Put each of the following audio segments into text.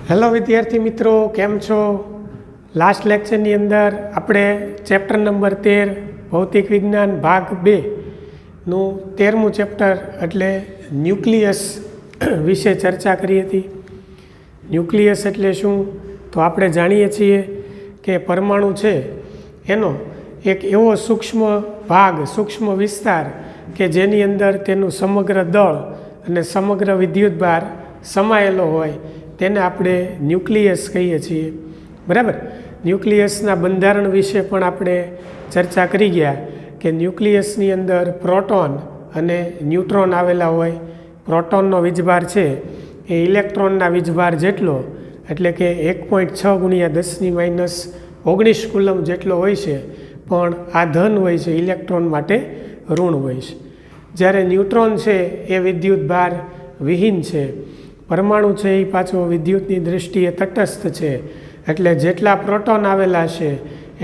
Hello વિદ્યાર્થી મિત્રો, કેમ છો? લાસ્ટ લેક્ચરની અંદર આપણે ચેપ્ટર નંબર 13 ભૌતિક વિજ્ઞાન ભાગ 2નું 13મું ચેપ્ટર એટલે ન્યુક્લિયસ વિશે ચર્ચા કરી હતી. ન્યુક્લિયસ એટલે શું? તો આપણે જાણીએ છીએ કે પરમાણુ છે એનો એક એવો સૂક્ષ્મ ભાગ, સૂક્ષ્મ વિસ્તાર કે જેની અંદર તેનું સમગ્ર દળ અને સમગ્ર વિદ્યુતભાર સમાયેલો હોય તેને આપણે ન્યુક્લિયસ કહીએ છીએ. બરાબર. ન્યુક્લિયસના બંધારણ વિશે પણ આપણે ચર્ચા કરી ગયા કે ન્યુક્લિયસની અંદર પ્રોટોન અને ન્યુટ્રોન આવેલા હોય. પ્રોટોનનો વીજભાર છે એ ઇલેક્ટ્રોનના વીજભાર જેટલો, એટલે કે 1.6 × 10⁻19 કુલમ જેટલો હોય છે, પણ આ ધન હોય છે, ઇલેક્ટ્રોન માટે ઋણ હોય છે. જ્યારે ન્યુટ્રોન છે એ વિદ્યુતભાર વિહીન છે. પરમાણુ છે એ પાછો વિદ્યુતની દૃષ્ટિએ તટસ્થ છે, એટલે જેટલા પ્રોટોન આવેલા છે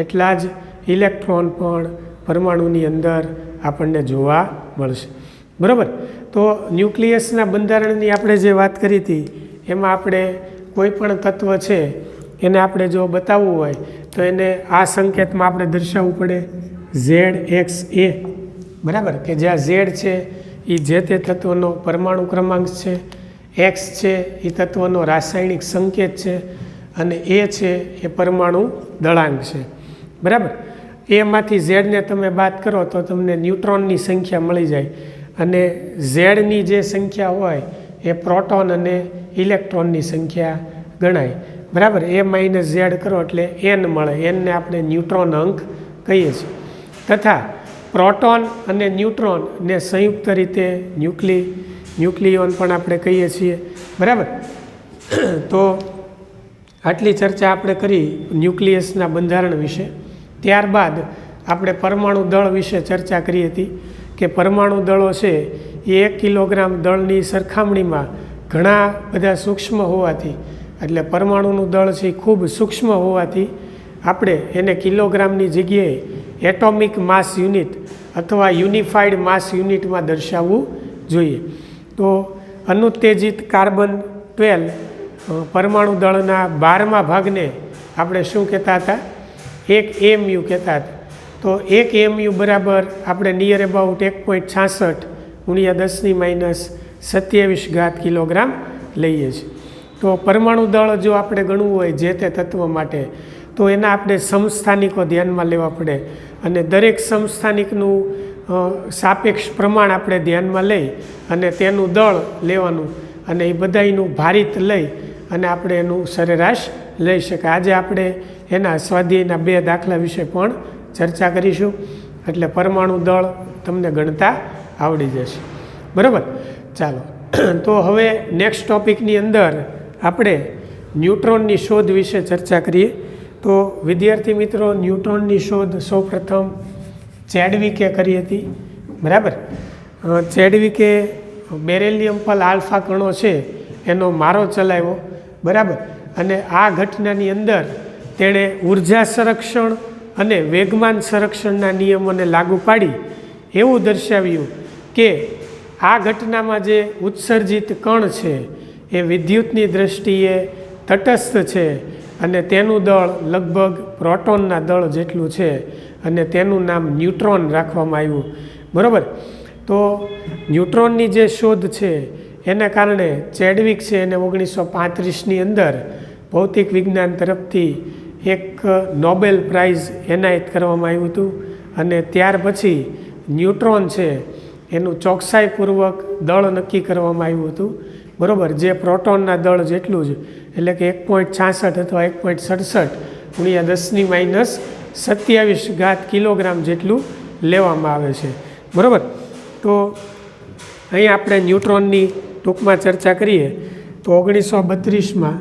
એટલા જ ઇલેક્ટ્રોન પણ પરમાણુની અંદર આપણને જોવા મળશે. બરાબર. તો ન્યુક્લિયસના બંધારણની આપણે જે વાત કરી હતી એમાં આપણે કોઈ પણ તત્વ છે એને આપણે જો બતાવવું હોય તો એને આ સંકેતમાં આપણે દર્શાવવું પડે, ZXA. બરાબર, કે જ્યાં Z છે એ જે તે તત્વનો પરમાણુ ક્રમાંક છે, X છે એ તત્વનો રાસાયણિક સંકેત છે, અને A છે એ પરમાણુ દળાંક છે. બરાબર. એમાંથી ઝેડને તમે બાદ કરો તો તમને ન્યુટ્રોનની સંખ્યા મળી જાય, અને ઝેડની જે સંખ્યા હોય એ પ્રોટોન અને ઇલેક્ટ્રોનની સંખ્યા ગણાય. બરાબર. A - Z કરો એટલે N મળે. Nને આપણે ન્યુટ્રોન અંક કહીએ છીએ. તથા પ્રોટોન અને ન્યુટ્રોનને સંયુક્ત રીતે ન્યુક્લિયોન પણ આપણે કહીએ છીએ. બરાબર. તો આટલી ચર્ચા આપણે કરી ન્યુક્લિયસના બંધારણ વિશે. ત્યારબાદ આપણે પરમાણુ દળ વિશે ચર્ચા કરી હતી કે પરમાણુ દળો છે એ 1 કિલોગ્રામ દળની સરખામણીમાં ઘણા બધા સૂક્ષ્મ હોવાથી, એટલે પરમાણુનું દળ છે એ ખૂબ સૂક્ષ્મ હોવાથી આપણે એને કિલોગ્રામની જગ્યાએ એટોમિક માસ યુનિટ અથવા યુનિફાઈડ માસ યુનિટમાં દર્શાવવું જોઈએ. તો અનુત્તેજિત કાર્બન 12 પરમાણુ દળના 12મા ભાગને આપણે શું કહેતા હતા? 1 AMU કહેતા હતા. તો 1 AMU બરાબર આપણે નિયર અબાઉટ 1.66 × 10⁻27 કિલોગ્રામ લઈએ છીએ. તો પરમાણુ દળ જો આપણે ગણવું હોય જે તે તત્વ માટે, તો એના આપણે સમસ્થાનિકો ધ્યાનમાં લેવા પડે, અને દરેક સમસ્થાનિકનું સાપેક્ષ પ્રમાણ આપણે ધ્યાનમાં લઈ અને તેનું દળ લેવાનું, અને એ બધાનું ભારિત લઈ અને આપણે એનું સરેરાશ લઈ શકાય. આજે આપણે એના સ્વાધ્યાયના 2 દાખલા વિશે પણ ચર્ચા કરીશું, એટલે પરમાણુ દળ તમને ગણતા આવડી જશે. બરાબર. ચાલો, તો હવે નેક્સ્ટ ટોપિકની અંદર આપણે ન્યુટ્રોનની શોધ વિશે ચર્ચા કરીએ. તો વિદ્યાર્થી મિત્રો, ન્યુટ્રોનની શોધ સૌપ્રથમ ચેડવિકે કરી હતી. બરાબર. ચેડવિકે બેરેલિયમ પર આલ્ફા કણો છે એનો મારો ચલાવ્યો. બરાબર. અને આ ઘટનાની અંદર તેણે ઉર્જા સંરક્ષણ અને વેગમાન સંરક્ષણના નિયમોને લાગુ પાડી એવું દર્શાવ્યું કે આ ઘટનામાં જે ઉત્સર્જિત કણ છે એ વિદ્યુતની દૃષ્ટિએ તટસ્થ છે, અને તેનું દળ લગભગ પ્રોટોનના દળ જેટલું છે, અને તેનું નામ ન્યુટ્રોન રાખવામાં આવ્યું. બરાબર. તો ન્યુટ્રોનની જે શોધ છે એના કારણે ચેડવિક છે એને 1935ની અંદર ભૌતિક વિજ્ઞાન તરફથી એક નોબેલ પ્રાઇઝ એનાયત કરવામાં આવ્યું હતું. અને ત્યાર પછી ન્યુટ્રોન છે એનું ચોકસાઈપૂર્વક દળ નક્કી કરવામાં આવ્યું હતું. બરાબર. જે પ્રોટોનના દળ જેટલું જ, એટલે કે 1.66 અથવા 1.67 × 10⁻27 કિલોગ્રામ જેટલું લેવામાં આવે છે. બરાબર. તો અહીં આપણે ન્યુટ્રોનની ટૂંકમાં ચર્ચા કરીએ તો 1932માં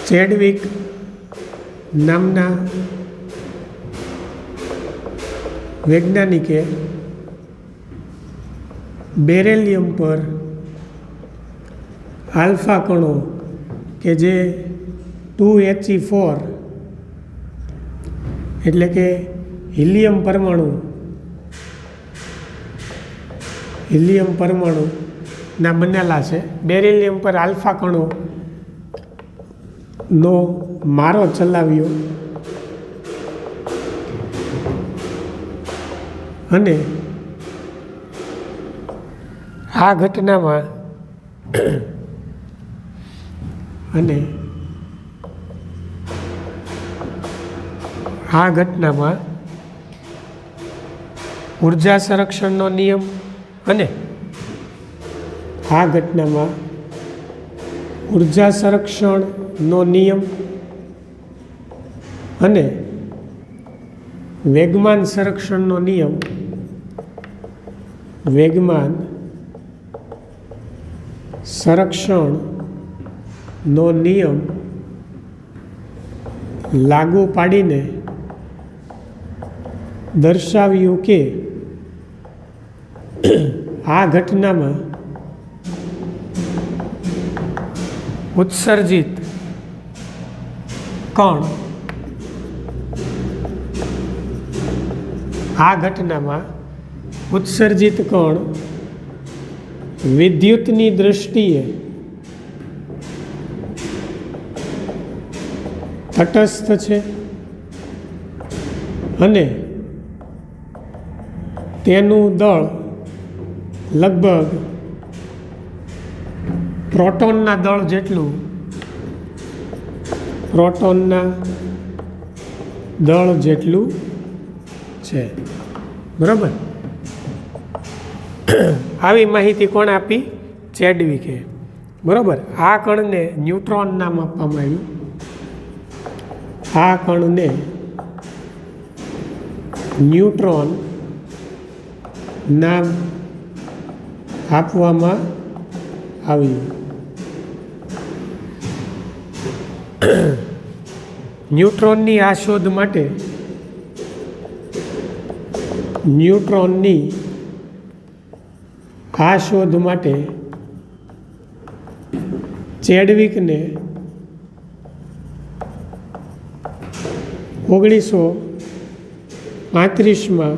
ચેડવિક નામના વૈજ્ઞાનિકે બેરેલિયમ પર આલ્ફા કણો કે જે 2He4 એટલે કે હિલિયમ પરમાણુ હિલિયમ પરમાણુના બનેલા છે. બેરિલિયમ પર આલ્ફા કણોનો મારો ચલાવ્યો અને આ ઘટનામાં ઉર્જા સંરક્ષણનો નિયમ અને આ ઘટનામાં ઉર્જા સંરક્ષણનો નિયમ અને વેગમાન સંરક્ષણનો નિયમ લાગુ પાડીને દર્શાવ્યું કે આ ઘટનામાં ઉત્સર્જિત કણ વિદ્યુતની દૃષ્ટિએ તટસ્થ છે અને તેનું દળ લગભગ પ્રોટોનના દળ જેટલું છે. બરાબર. આવી માહિતી કોણ આપી? ચેડવિકે. બરાબર. આ કણને ન્યુટ્રોન નામ આપવામાં આવ્યું. આ કણને ન્યુટ્રોન નામ આપવામાં આવ્યું. ન્યુટ્રોનની આ શોધ માટે ચેડવિકને 1935માં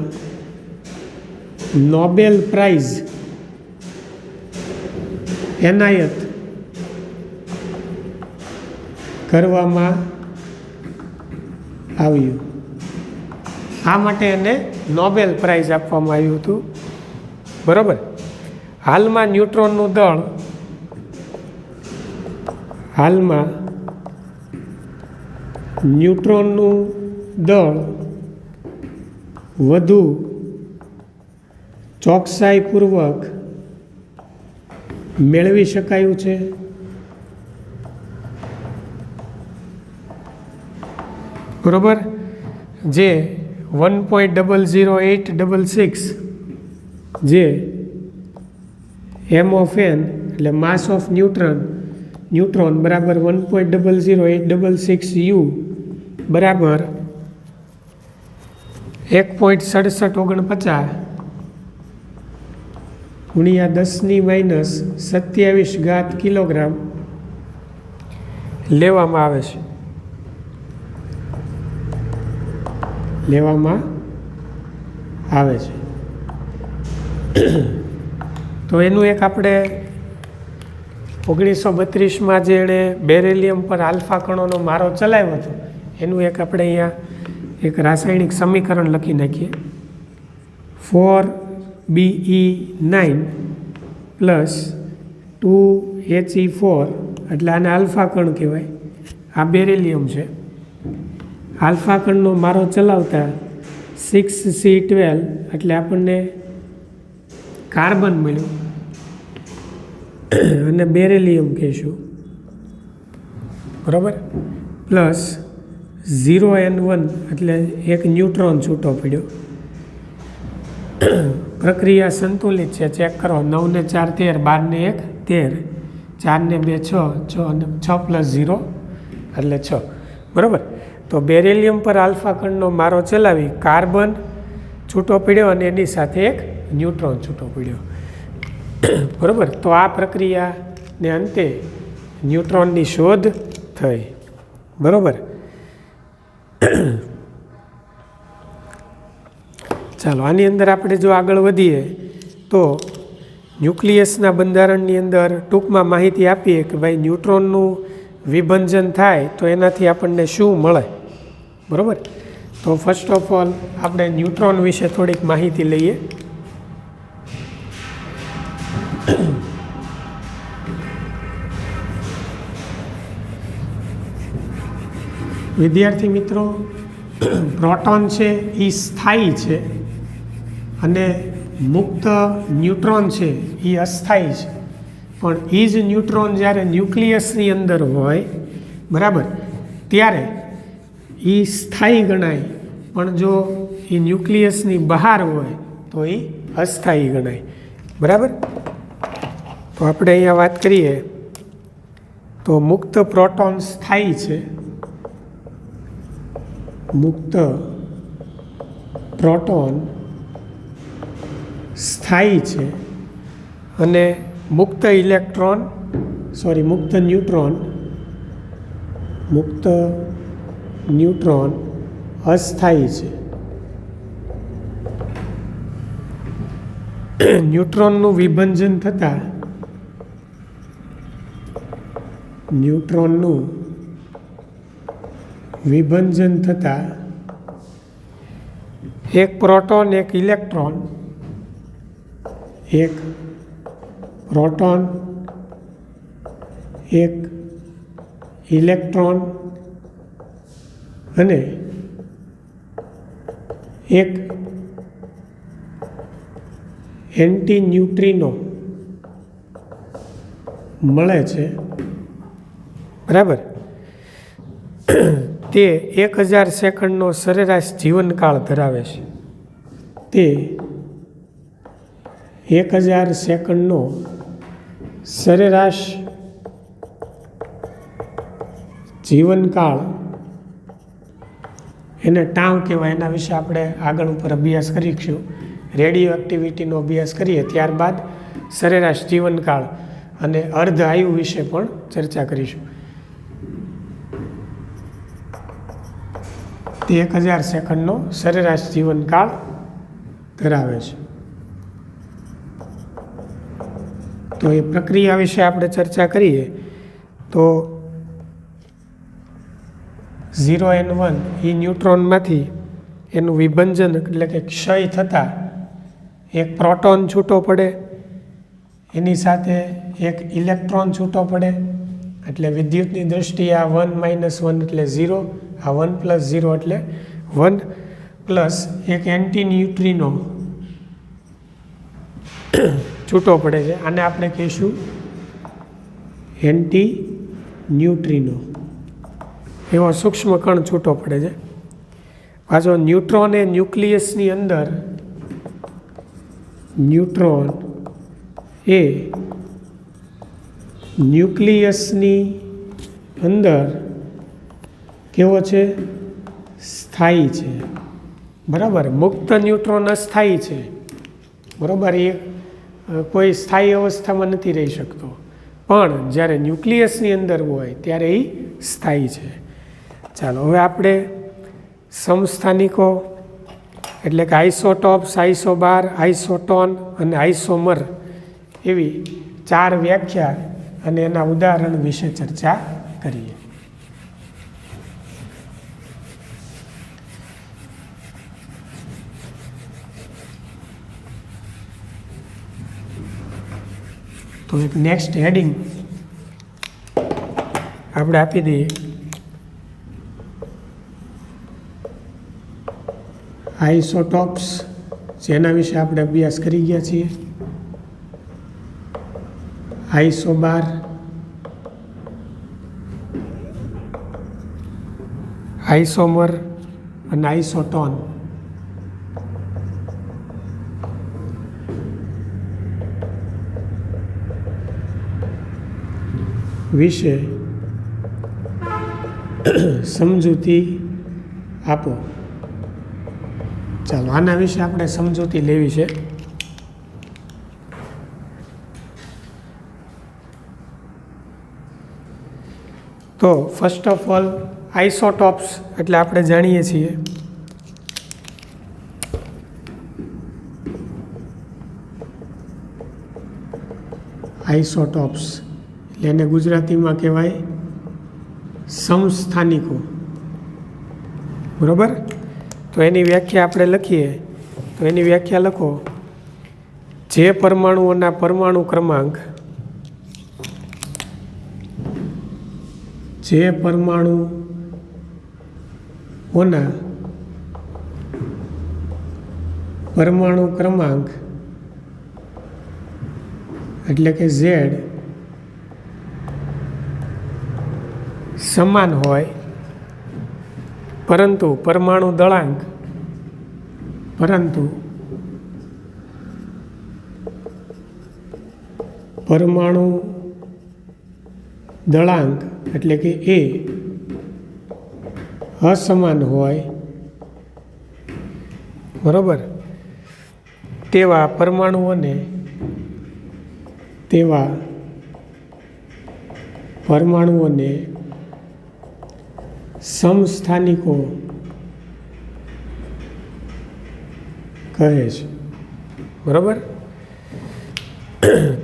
નોબેલ પ્રાઇઝ એનાયત કરવામાં આવ્યું. આ માટે એને નોબેલ પ્રાઇઝ આપવામાં આવ્યું હતું. બરાબર. હાલમાં ન્યુટ્રોનનું દળ વધુ ચોકસાઈપૂર્વક મેળવી શકાયું છે. બરાબર. જે 1.00866 જે m of n એટલે માસ ઓફ ન્યુટ્રોન બરાબર 1.00866 u બરાબર 1.6749 ગુણ્યા 10⁻27 કિલોગ્રામ લેવામાં આવે છે. તો એનું એક આપણે 1932માં જે એણે બેરિલિયમ પર આલ્ફા કણોનો મારો ચલાવ્યો હતો એનું એક આપણે અહીંયા એક રાસાયણિક સમીકરણ લખી નાખીએ. 4Be9 પ્લસ 2He4 એટલે આને આલ્ફા કણ કહેવાય. આ બેરિલિયમ છે. આલ્ફા કણનો મારો ચલાવતા 6C12 એટલે આપણને કાર્બન મળ્યું અને બેરિલિયમ કહીશું. બરાબર. પ્લસ 0N1 એટલે એક ન્યુટ્રોન છૂટો પડ્યો. પ્રક્રિયા સંતુલિત છે. ચેક કરો. 9 ને 4 13, 12 ને 1 13, 4 ને 2 6, 6 + 0 એટલે 6. બરાબર. તો બેરિલિયમ પર આલ્ફા કણનો મારો ચલાવી કાર્બન છૂટો પડ્યો અને એની સાથે એક ન્યુટ્રોન છૂટો પડ્યો. બરાબર. તો આ પ્રક્રિયાને અંતે ન્યુટ્રોનની શોધ થઈ. બરાબર. ચાલો આની અંદર આપણે જો આગળ વધીએ તો ન્યુક્લિયસના બંધારણની અંદર ટૂંકમાં માહિતી આપીએ કે ભાઈ ન્યુટ્રોનનું વિભંજન થાય તો એનાથી આપણને શું મળે, બરાબર. તો ફર્સ્ટ ઓફ ઓલ આપણે ન્યુટ્રોન વિશે થોડીક માહિતી લઈએ. વિદ્યાર્થી મિત્રો, પ્રોટોન છે એ સ્થાયી છે અને મુક્ત ન્યુટ્રોન છે એ અસ્થાયી છે. પણ એ જ ન્યુટ્રોન જ્યારે ન્યુક્લિયસની અંદર હોય, બરાબર, ત્યારે એ સ્થાયી ગણાય, પણ જો એ ન્યુક્લિયસની બહાર હોય તો એ અસ્થાયી ગણાય, બરાબર. તો આપણે અહીંયા વાત કરીએ તો મુક્ત પ્રોટોન સ્થાયી છે, મુક્ત પ્રોટોન સ્થાયી છે અને મુક્ત ન્યુટ્રોન અસ્થાયી છે. ન્યુટ્રોનનું વિભંજન થતાં એક પ્રોટોન એક ઇલેક્ટ્રોન અને એક એન્ટી ન્યુટ્રિનો મળે છે, બરાબર. તે 1000 સેકન્ડનો સરેરાશ જીવનકાળ ધરાવે છે. તે 1000 સેકન્ડનો સરેરાશ જીવનકાળ, એને ટાવ કહેવાય. એના વિશે આપણે આગળ ઉપર અભ્યાસ કરીશું. રેડિયો એક્ટિવિટીનો અભ્યાસ કરીએ ત્યારબાદ સરેરાશ જીવનકાળ અને અર્ધ આયુ વિશે પણ ચર્ચા કરીશું. તે 1000 સેકન્ડનો સરેરાશ જીવનકાળ ધરાવે છે. તો એ પ્રક્રિયા વિશે આપણે ચર્ચા કરીએ તો 0n1 એ ન્યુટ્રોનમાંથી એનું વિભંજન એટલે કે ક્ષય થતાં એક પ્રોટોન છૂટો પડે, એની સાથે એક ઇલેક્ટ્રોન છૂટો પડે. એટલે વિદ્યુતની દ્રષ્ટિએ આ 1 - 1 એટલે 0, આ 1 + 0 એટલે 1, પ્લસ એક એન્ટી ન્યુટ્રિનો છૂટો પડે છે. આને આપણે કહીશું એન્ટી ન્યુટ્રિનો. એવો સૂક્ષ્મ કણ છૂટો પડે છે. પાછો ન્યુટ્રોન એ ન્યુક્લિયસની અંદર કેવો છે? સ્થાયી છે, બરાબર. મુક્ત ન્યુટ્રોન અસ્થાયી છે, બરાબર. એ કોઈ સ્થાયી અવસ્થામાં નથી રહી શકતો, પણ જ્યારે ન્યુક્લિયસની અંદર હોય ત્યારે એ સ્થાયી છે. ચાલો હવે આપણે સમસ્થાનિકો એટલે કે આઇસોટોપ્સ, આઇસોબાર, આઇસોટોન અને આઇસોમર એવી 4 વ્યાખ્યા અને એના ઉદાહરણ વિશે ચર્ચા કરીએ. તો એક નેક્સ્ટ હેડિંગ આપણે આપી દઈએ, આઇસોટોપ્સ, જેના વિશે આપણે અભ્યાસ કરી ગયા છીએ. આઇસોબાર, આઇસોમર અને આઇસોટોન વિશે સમજૂતી આપો. ચાલો આના વિશે આપણે સમજૂતી લેવી છે. તો ફર્સ્ટ ઓફ ઓલ આઇસોટોપ્સ એટલે આપણે જાણીએ છીએ આઇસોટોપ્સ, એટલે એને ગુજરાતીમાં કહેવાય સમસ્થાનિકો. બરાબર. તો એની વ્યાખ્યા આપણે લખીએ તો એની વ્યાખ્યા લખો, જે પરમાણુઓના પરમાણુ ક્રમાંક પરમાણુ ક્રમાંક એટલે કે ઝેડ સમાન હોય, પરંતુ પરમાણુ દળાંક એટલે કે એ અસમાન હોય, બરાબર, તેવા પરમાણુઓને સમસ્થાનિકો કહે છે. બરાબર.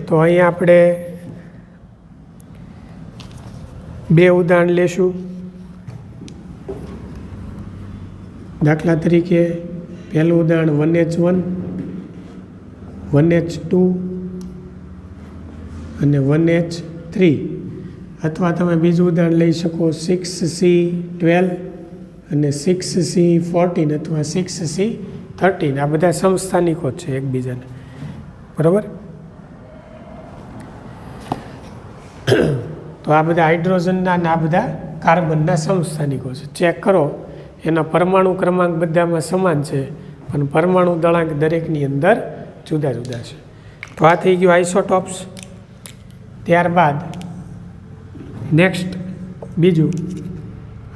તો અહીંયા આપણે બે ઉદાહરણ લેશું. દાખલા તરીકે પહેલું ઉદાહરણ 1H1, 1H2 અને 1H3, અથવા તમે બીજું ઉદાહરણ લઈ શકો 6C12 અને 6C14 અથવા 6C13. આ બધા સમસ્થાનિકો છે એકબીજાને. બરાબર. તો આ બધા હાઇડ્રોજનના અને આ બધા કાર્બનના સમસ્થાનિકો છે. ચેક કરો, એના પરમાણુ ક્રમાંક બધામાં સમાન છે, પણ પરમાણુ દળાંક દરેકની અંદર જુદા જુદા છે. તો આ થઈ ગયું આઇસોટોપ્સ. ત્યારબાદ નેક્સ્ટ બીજું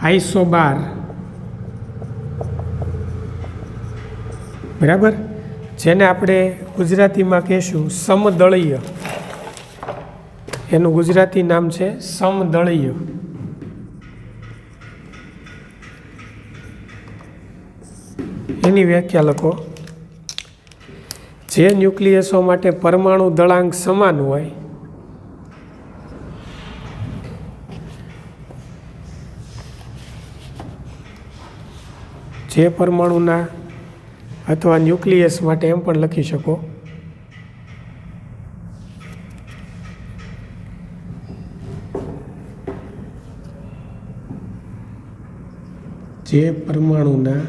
આઇસોબાર. બરાબર. જેને આપણે ગુજરાતીમાં કહીશું સમદળીય. એનું ગુજરાતી નામ છે સમદળીય. એની વ્યાખ્યા લખો, જે ન્યુક્લિયસો માટે પરમાણુ દળાંક સમાન હોય જે પરમાણુના અથવા ન્યુક્લિયસ માટે એમ પણ લખી શકો, જે પરમાણુના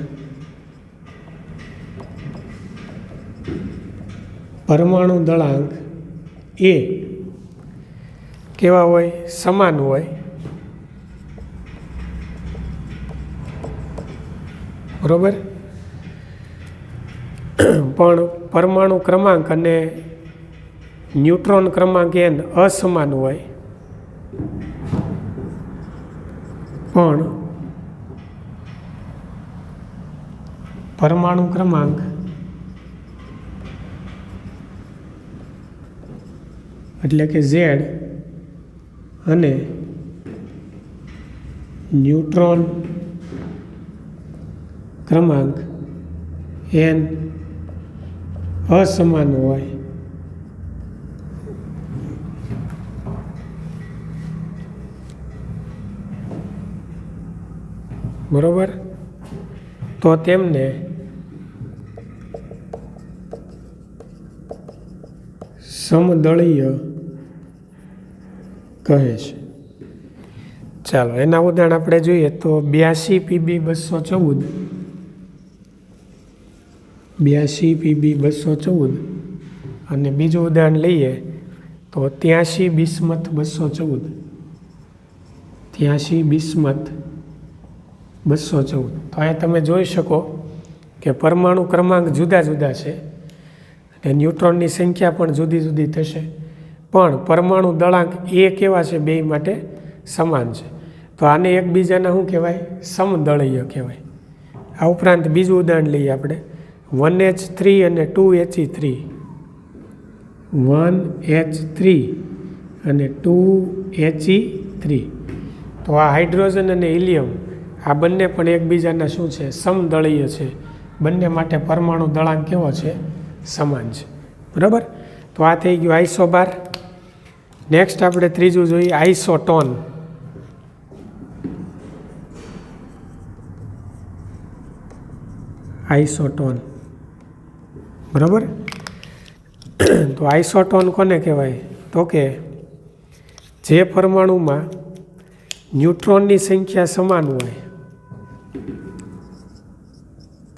પરમાણુ દળાંક એ કેવા હોય? સમાન હોય. બરોબર. પણ પરમાણુ ક્રમાંક અને ન્યુટ્રોન ક્રમાંક n અસમાન હોય, પણ પરમાણુ ક્રમાંક એટલે કે Z અને ન્યુટ્રોન ક્રમાંક n અસમાન હોય. બરોબર. તો તેમને સમદળીય કહે છે. ચાલો એના ઉદાહરણ આપણે જોઈએ તો 82 Pb 214 અને બીજું ઉદાહરણ લઈએ તો 83 બિસ્મથ 214. 83 બિસ્મથ 214. તો અહીંયા તમે જોઈ શકો કે પરમાણુ ક્રમાંક જુદા જુદા છે અને ન્યુટ્રોનની સંખ્યા પણ જુદી જુદી થશે, પણ પરમાણુ દળાંક એ કેવા છે? બે માટે સમાન છે. તો આને એકબીજાના શું કહેવાય? સમદળીય કહેવાય. આ ઉપરાંત બીજું ઉદાહરણ લઈએ આપણે 1H3 અને 2He3. 1H3 અને 2He3. તો આ હાઇડ્રોજન અને હિલિયમ આ બંને પણ એકબીજાના શું છે? સમદળીય છે. બંને માટે પરમાણુ દળાંક કેવો છે? સમાન છે. બરાબર. તો આ થઈ ગયું આઇસોબાર. નેક્સ્ટ આપણે ત્રીજું જોઈએ આઇસોટોન. આઇસોટોન બરાબર. તો આઇસોટોન કોને કહેવાય? તો કે જે પરમાણુમાં ન્યુટ્રોનની સંખ્યા સમાન હોય,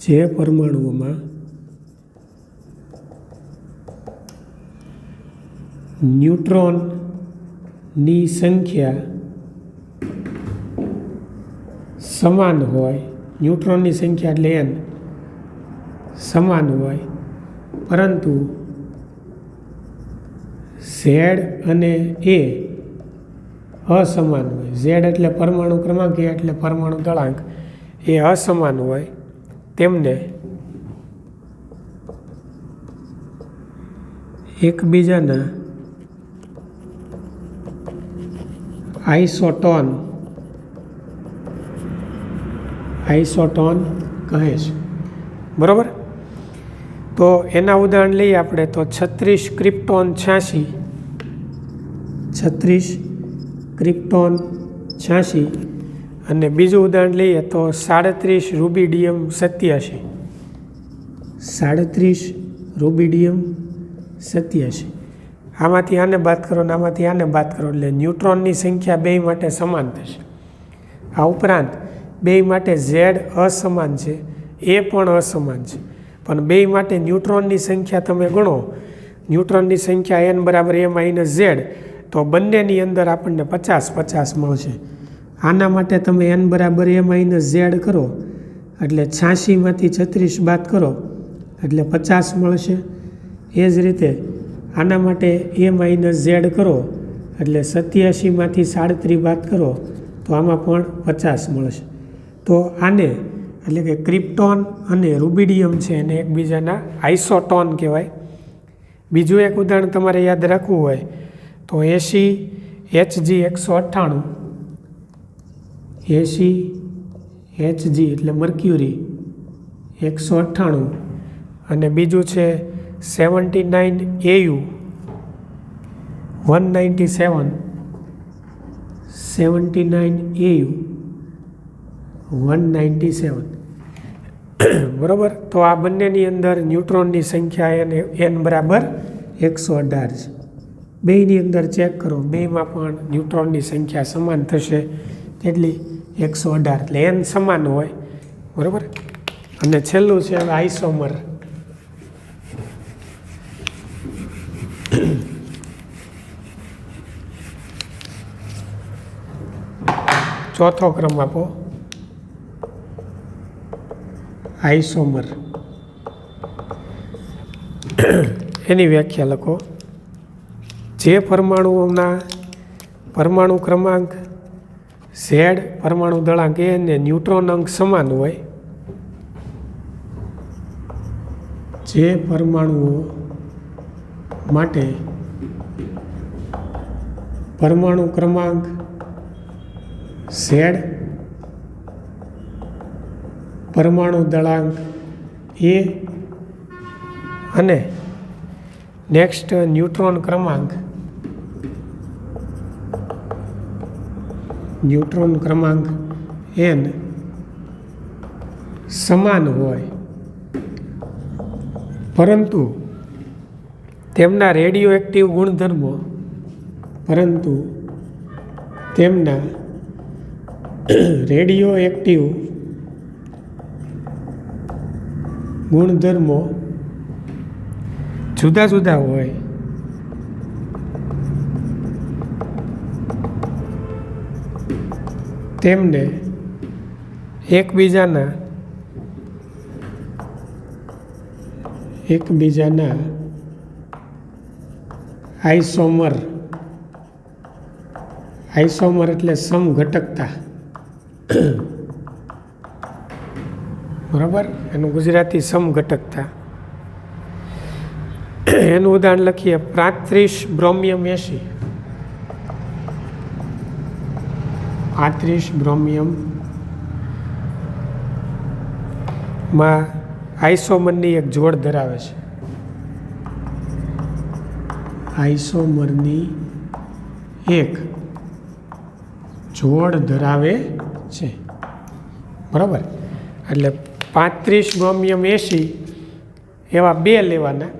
જે પરમાણુઓમાં ન્યુટ્રોનની સંખ્યા સમાન હોય, ન્યુટ્રોનની સંખ્યા એટલે n સમાન હોય, પરંતુ Z અને A અસમાન હોય. Z એટલે પરમાણુ ક્રમાંક, A એટલે પરમાણુ દળાંક, એ અસમાન હોય, તેમને એકબીજાના આઇસોટોન કહે છે. બરાબર. તો એના ઉદાહરણ લઈએ આપણે તો 36 ક્રિપ્ટોન 86, 36 ક્રિપ્ટોન 86, અને બીજું ઉદાહરણ લઈએ તો 37 રૂબિડિયમ 87, 37 રૂબિડિયમ 87. આમાંથી આને બાદ કરો ને આમાંથી આને બાદ કરો એટલે ન્યુટ્રોનની સંખ્યા બે માટે સમાન થશે. આ ઉપરાંત બે માટે Z અસમાન છે, એ પણ અસમાન છે, પણ બે માટે ન્યુટ્રોનની સંખ્યા તમે ગણો, ન્યુટ્રોનની સંખ્યા n બરાબર a માઇનસ Z, તો બંનેની અંદર આપણને 50-50 મળશે. આના માટે તમે n બરાબર a માઇનસ Z કરો એટલે 86માંથી 36 બાદ કરો એટલે 50 મળશે. એ જ રીતે આના માટે a માઇનસ Z કરો એટલે 87માંથી 37 બાદ કરો તો આમાં પણ 50 મળશે. તો આને એટલે કે ક્રિપ્ટોન અને રૂબિડિયમ છે એને એકબીજાના આઇસોટોન કહેવાય. બીજું એક ઉદાહરણ તમારે યાદ રાખવું હોય તો 80 Hg 198, 80 Hg એટલે મર્ક્યુરી 198, અને બીજું છે 79 Au 197, 79 Au 197. બરાબર. તો આ બંનેની અંદર ન્યુટ્રોનની સંખ્યા n બરાબર 118 છે. બેયની અંદર ચેક કરો, બેયમાં પણ ન્યુટ્રોનની સંખ્યા સમાન થશે, કેટલી? 118. એટલે n સમાન હોય. બરાબર. અને છેલ્લું છે હવે આઇસોમર. ચોથો ક્રમ આપો. આઇસોમર એની વ્યાખ્યા લખો. જે પરમાણુઓના પરમાણુ ક્રમાંક Z, પરમાણુ દળાંક A અને ન્યુટ્રોન અંક સમાન હોય, જે પરમાણુઓ માટે પરમાણુ ક્રમાંક Z, પરમાણુ દળાંક A અને નેક્સ્ટ ન્યુટ્રોન ક્રમાંક n સમાન હોય, પરંતુ તેમના રેડિયો એક્ટિવ ગુણધર્મો જુદા જુદા હોય, તેમને એકબીજાના આઇસોમર એટલે સમઘટકતા. બરાબર. એનું ગુજરાતી સમઘટકતા. એનું ઉદાહરણ લખીએ. 35 બ્રોમિયમ 80, 35 બ્રોમિયમ માં આઇસોમરની એક જોડ ધરાવે છે. આઇસોમરની એક જોડ ધરાવે છે, બરાબર. એટલે 35 bromium 80 એવા 2 લેવાના,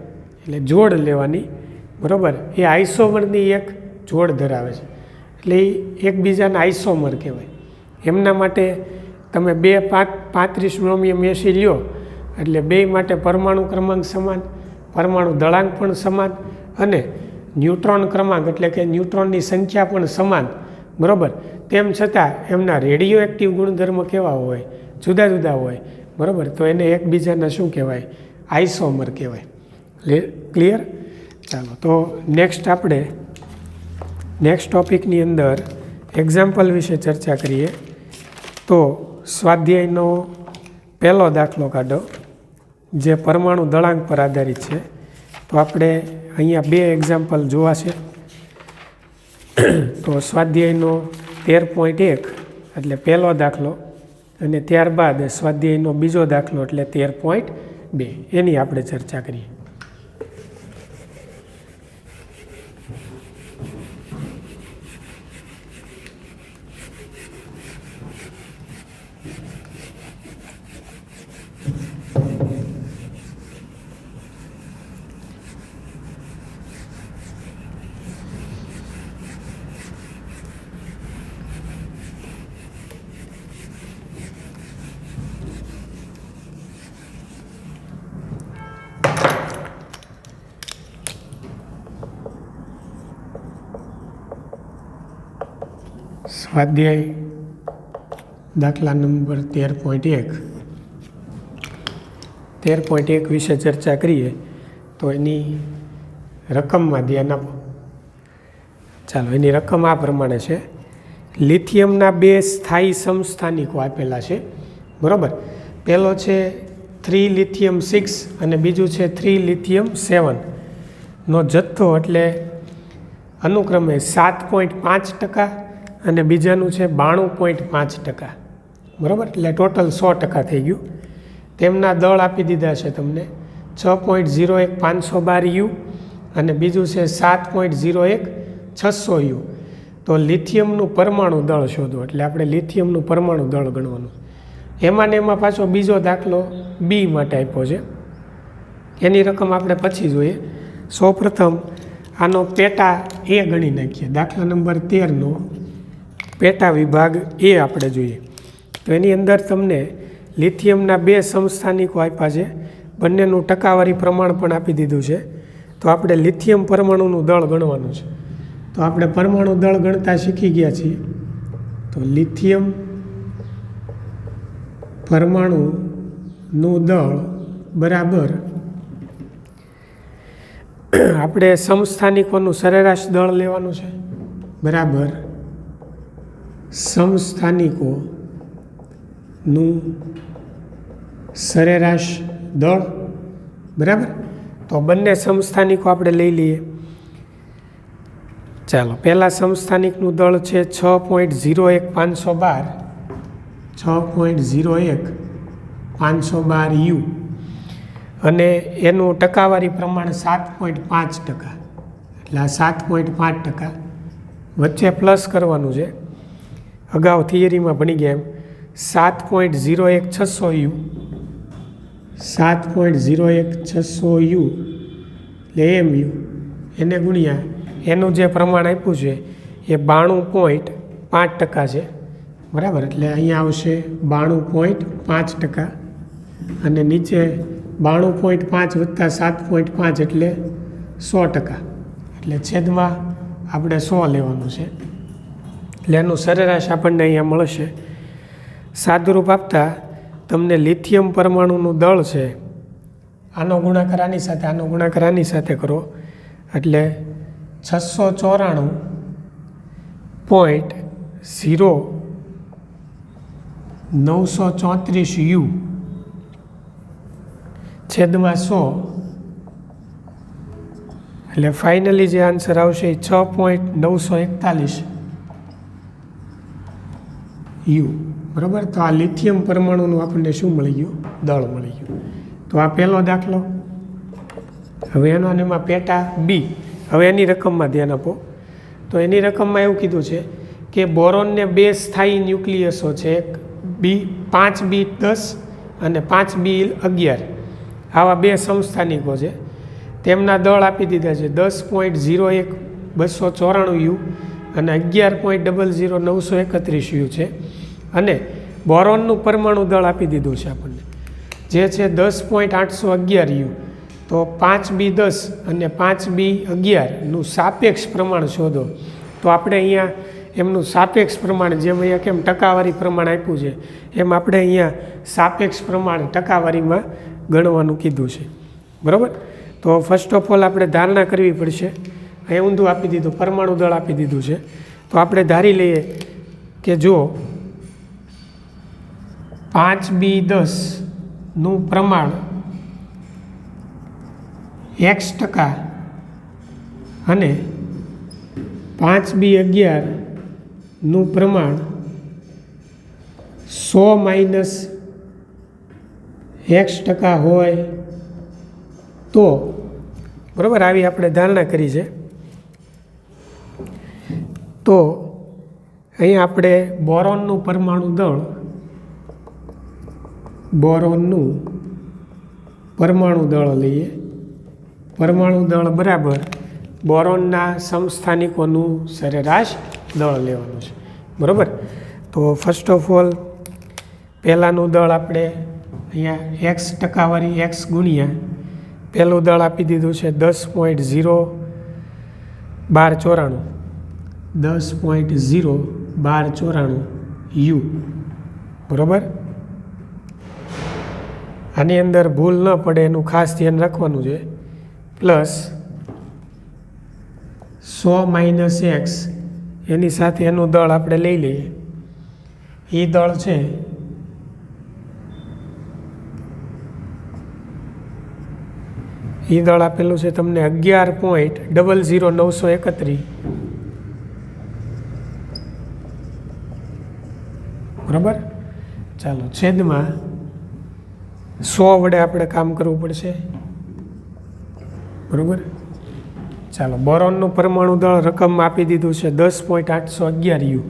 એટલે જોડ લેવાની, બરાબર. એ આઈસોમરની એક જોડ ધરાવે છે, એટલે એ એકબીજાના આઈસોમર કહેવાય. એમના માટે તમે 35 bromium 80 લ્યો એટલે બે માટે પરમાણુ ક્રમાંક સમાન, પરમાણુ દળાંક પણ સમાન અને ન્યુટ્રોન ક્રમાંક એટલે કે ન્યુટ્રોનની સંખ્યા પણ સમાન, બરાબર. તેમ છતાં એમના રેડિયો એક્ટિવ ગુણધર્મ કેવા હોય, જુદા જુદા હોય, બરાબર. તો એને એકબીજાના શું કહેવાય? આઈસોમર કહેવાય. ક્લિયર? ચાલો, તો આપણે નેક્સ્ટ ટોપિકની અંદર એક્ઝામ્પલ વિશે ચર્ચા કરીએ. તો સ્વાધ્યાયનો પહેલો દાખલો કાઢો જે પરમાણુ દળાંક પર આધારિત છે. તો આપણે અહીંયા 2 એક્ઝામ્પલ જોવા છે. તો સ્વાધ્યાયનો 13.1 એટલે પહેલો દાખલો અને ત્યારબાદ સ્વાધ્યાયનો બીજો દાખલો એટલે 13.2 એની આપણે ચર્ચા કરીએ. સ્વાધ્યાય દાખલા નંબર 13.1 વિશે ચર્ચા કરીએ. તો એની રકમમાં ધ્યાન આપો. ચાલો, એની રકમ આ પ્રમાણે છે. લિથિયમના 2 સ્થાયી સમસ્થાનિકો આપેલા છે, બરાબર. પહેલો છે 3 lithium 6 અને બીજું છે 3 lithium 7 નો જથ્થો એટલે અનુક્રમે 7.5% અને બીજાનું છે 92.5%, બરાબર. એટલે ટોટલ 100% થઈ ગયું. તેમના દળ આપી દીધા છે તમને 6.01 512 યુ અને બીજું છે 7.01 600 યુ. તો લિથિયમનું પરમાણુ દળ શોધો એટલે આપણે લિથિયમનું પરમાણુ દળ ગણવાનું. એમાં ને એમાં પાછો બીજો દાખલો બી માટે આપ્યો છે. એની રકમ આપણે પછી જોઈએ. સૌપ્રથમ આનો પેટા એ ગણી નાખીએ. દાખલા નંબર 13નો પેટા વિભાગ એ આપણે જોઈએ. તો એની અંદર તમને લિથિયમના 2 સમસ્થાનિકો આપ્યા છે, બંનેનું ટકાવારી પ્રમાણ પણ આપી દીધું છે. તો આપણે લિથિયમ પરમાણુનું દળ ગણવાનું છે. તો આપણે પરમાણુ દળ ગણતા શીખી ગયા છીએ. તો લિથિયમ પરમાણુનું દળ બરાબર આપણે સમસ્થાનિકોનું સરેરાશ દળ લેવાનું છે, બરાબર સમસ્થાનિકોનું સરેરાશ દળ, બરાબર. તો બંને સમસ્થાનિકો આપણે લઈ લઈએ. ચાલો, પહેલા સમસ્થાનિકનું દળ છે 6.01 512 યુ અને એનું ટકાવારી પ્રમાણ 7.5%. એટલે આ 7.5% વચ્ચે પ્લસ કરવાનું છે. અગાઉ થિયરીમાં ભણી ગયા એમ 7.01 600 યુ 7.01 600 યુ એટલે એમ યુ એને ગુણ્યા એનું જે પ્રમાણ આપ્યું છે એ 92.5% છે, બરાબર. એટલે અહીંયા આવશે 92.5% અને નીચે 92.5 વત્તા 7.5 એટલે 100%. એટલે છેદમાં આપણે 100 લેવાનું છે. એટલે એનું સરેરાશ આપણને અહીંયા મળશે. સાદુરૂપ આપતા તમને લિથિયમ પરમાણુનું દળ છે, આનો ગુણાકાર આની સાથે, આનો ગુણાકાર આની સાથે કરો એટલે 694.0934 યુ છેદમાં 100 એટલે ફાઇનલી જે આન્સર આવશે એ 6.941 યુ, બરાબર. તો આ લિથિયમ પરમાણુનું આપણને શું મળી ગયું? દળ મળી ગયું. તો આ પહેલો દાખલો. હવે એનો એમાં પેટા બી. હવે એની રકમમાં ધ્યાન આપો. તો એની રકમમાં એવું કીધું છે કે બોરોનને 2 સ્થાયી ન્યુક્લિયસો છે, એક5B10 અને 5B11, આવા 2 સમસ્થાનિકો છે. તેમના દળ આપી દીધા છે 10.01 294 યુ અને 11.00931 યુ છે. અને બોરોનનું પરમાણુ દળ આપી દીધું છે આપણને, જે છે 10.811 યુ. તો 5B10 અને 5B11નું સાપેક્ષ પ્રમાણ શોધો. તો આપણે અહીંયા એમનું સાપેક્ષ પ્રમાણ, જેમ અહીંયા કેમ ટકાવારી પ્રમાણ આપ્યું છે, એમ આપણે અહીંયા સાપેક્ષ પ્રમાણ ટકાવારીમાં ગણવાનું કીધું છે. બરાબર. તો ફર્સ્ટ ઓફ ઓલ આપણે ધારણા કરવી પડશે. અહીં ઊંધું આપી દીધું, પરમાણુ દળ આપી દીધું છે. તો આપણે ધારી લઈએ કે જો 5B10નું પ્રમાણ X% અને 5B11નું પ્રમાણ 100 - X% હોય તો, બરાબર, આવી આપણે ધારણા કરી છે. તો અહીં આપણે બોરોનનું પરમાણુ દળ, બોરોનનું પરમાણુ દળ લઈએ. પરમાણુ દળ બરાબર બોરોનના સમસ્થાનિકોનું સરેરાશ દળ લેવાનું છે. બરાબર. તો ફર્સ્ટ ઓફ ઓલ પહેલાંનું દળ આપણે અહીંયા X ટકાવારી X ગુણ્યા પહેલું દળ આપી દીધું છે 10.01294, 10.01294 યુ. બરાબર. આની અંદર ભૂલ ન પડે એનું ખાસ ધ્યાન રાખવાનું છે. પ્લસ 100 - X, એની સાથે એનું દળ આપણે લઈ લઈએ. એ દળ છે એ દળ આપેલું છે તમને 11.00931. બરાબર. ચાલો, છેદમાં 100 વડે આપણે કામ કરવું પડશે. બરાબર. ચાલો, બોરોનનું પરમાણુ દળ રકમમાં આપી દીધું છે 10.811 યુ.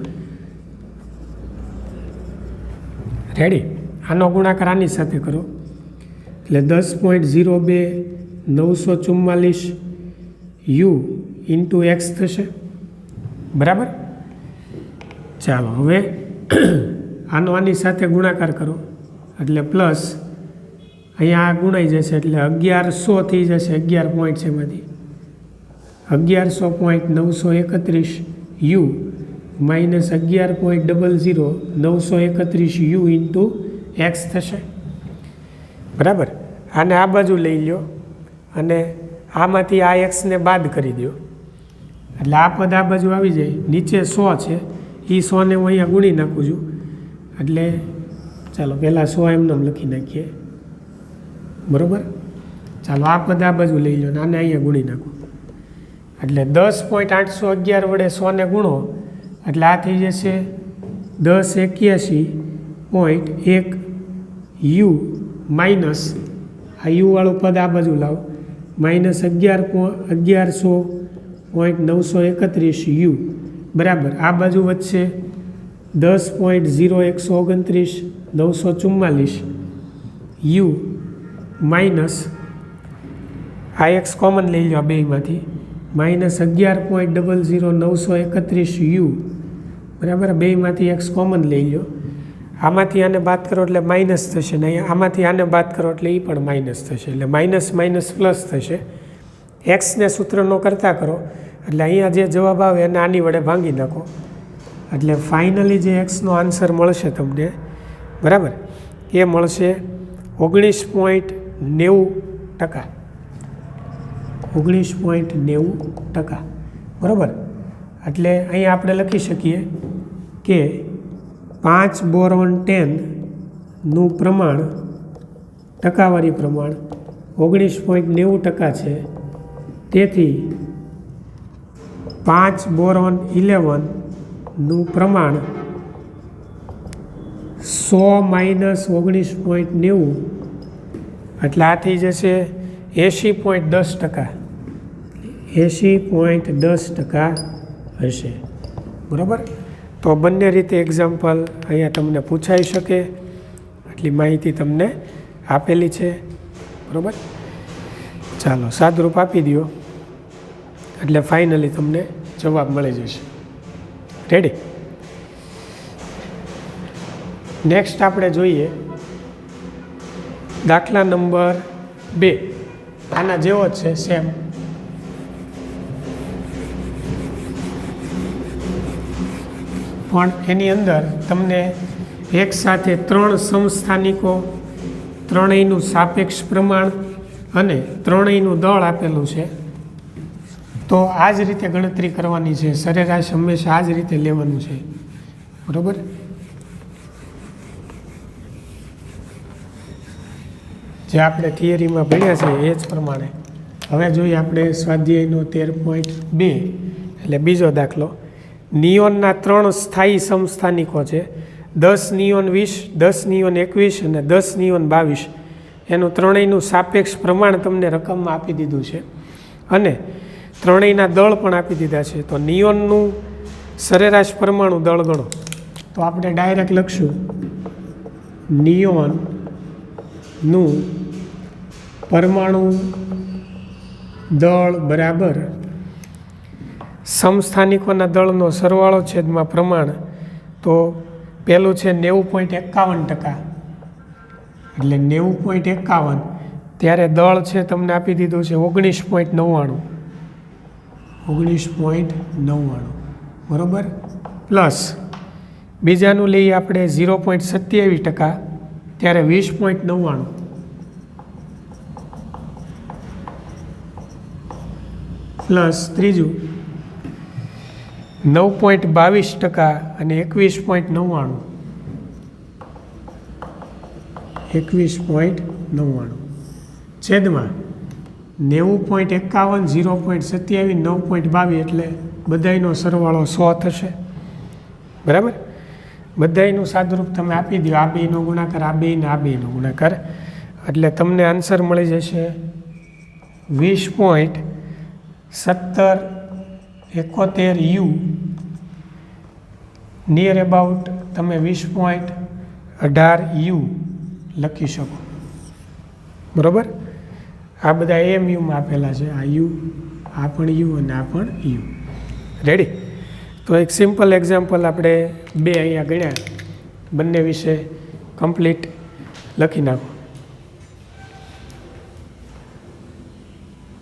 રેડી. આનો ગુણાકાર આની સાથે કરો એટલે 10.02944 યુ ઇન્ટુ એક્સ થશે. બરાબર. ચાલો, હવે આનો આની સાથે ગુણાકાર કરો એટલે પ્લસ અહીંયા આ ગુણાઈ જશે એટલે 1100 થઈ જશે. 11 પોઈન્ટ છે એમાંથી 1100.931 you minus 11.00931 you into x થશે. બરાબર. આને આ બાજુ લઈ લો અને આમાંથી આ એક્સને બાદ કરી દો એટલે આ પદ આ બાજુ આવી જાય. નીચે 100 છે, એ 100ને હું અહીંયા ગુણી નાખું છું. એટલે ચાલો પહેલાં 100 એમને લખી નાખીએ. બરાબર. ચાલો, આ પદ આ બાજુ લઈ લો ને આને અહીંયા ગુણી નાખો એટલે 10.811 વડે 100ને ગુણો એટલે આ થઈ જશે 1081.1 યુ માઇનસ આ યુવાળું પદ આ બાજુ લાવો માઇનસ 1100.931 યુ બરાબર. આ બાજુ વધશે 10.0293944 યુ માઇનસ આ એક્સ કોમન લઈ લો આ બેમાંથી માઇનસ 11.00931 યુ બરાબર. બેમાંથી એક્સ કોમન લઈ લો. આમાંથી આને બાદ કરો એટલે માઇનસ થશે ને અહીંયા આમાંથી આને બાદ કરો એટલે એ પણ માઇનસ થશે એટલે માઇનસ માઇનસ પ્લસ થશે. એક્સને સૂત્રનો કરતા કરો એટલે અહીંયા જે જવાબ આવે એને આની વડે ભાંગી નાખો એટલે ફાઇનલી જે એક્સનો આન્સર મળશે તમને બરાબર એ મળશે 19.90%. 19.90%. બરાબર. એટલે અહીંયા આપણે લખી શકીએ કે 5 બોરોન 10નું પ્રમાણ ટકાવારી પ્રમાણ 19.90% છે. તેથી 5 બોરોન 11નું પ્રમાણ 100 માઇનસ 19.90 એટલે આ થઈ જશે 80.10%. 80.10% હશે. બરાબર. તો બંને રીતે એક્ઝામ્પલ અહીંયા તમને પૂછાઈ શકે એટલી માહિતી તમને આપેલી છે. બરાબર. ચાલો સાદરૂપ આપી દો એટલે ફાઇનલી તમને જવાબ મળી જશે. રેડી. નેક્સ્ટ આપણે જોઈએ દાખલા નંબર 2. આના જેવો જ છે સેમ. પણ એની અંદર તમને એક સાથે 3 સમસ્થાનિકો, ત્રણેયનું સાપેક્ષ પ્રમાણ અને ત્રણેયનું દળ આપેલું છે. તો આ જ રીતે ગણતરી કરવાની છે. સરેરાશ હંમેશા આ જ રીતે લેવાનું છે. બરાબર. જે આપણે થિયરીમાં ભણ્યા છે એ જ પ્રમાણે હવે જોઈએ આપણે સ્વાધ્યાયનો 13.2 એટલે બીજો દાખલો. નિયોનના 3 સ્થાયી સમસ્થાનિકો છે. 10 નિયોન 20, 10 નિયોન 21 અને 10 નિયોન 22. એનું ત્રણેયનું સાપેક્ષ પ્રમાણ તમને રકમમાં આપી દીધું છે અને ત્રણેયના દળ પણ આપી દીધા છે. તો નિયોનનું સરેરાશ પરમાણુ દળ ગણો. તો આપણે ડાયરેક્ટ લખશું નિયોનનું પરમાણુ દળ બરાબર સમસ્થાનિકોના દળનો સરવાળો છેદમાં પ્રમાણ. તો પહેલું છે 90.51%. એટલે 90.51 ત્યારે દળ છે તમને આપી દીધું છે 19.99. 19.99 બરાબર. પ્લસ બીજાનું લઈએ આપણે 0.27% ત્યારે 20.99. પ્લસ ત્રીજું 9.22% અને 21.99. 21.99 છેદમાં 90.51, 0.27, 9.22 એટલે બધાયનો સરવાળો 100 થશે. બરાબર. બધાયનું સાદુરૂપ તમે આપી દો. આ બેયનો ગુણાકાર, આ બેયને આ બેયનો ગુણાકાર એટલે તમને આન્સર મળી જશે 20.1771 નિયર અબાઉટ તમે 20.18 લખી શકો. બરાબર. આ બધા એમયુમાં આપેલા છે. આ યુ, આ પણ યુ અને આ પણ યુ. રેડી. તો એક સિમ્પલ એક્ઝામ્પલ આપણે 2 અહીંયા ગણ્યા. બંને વિશે કમ્પ્લીટ લખી નાખો.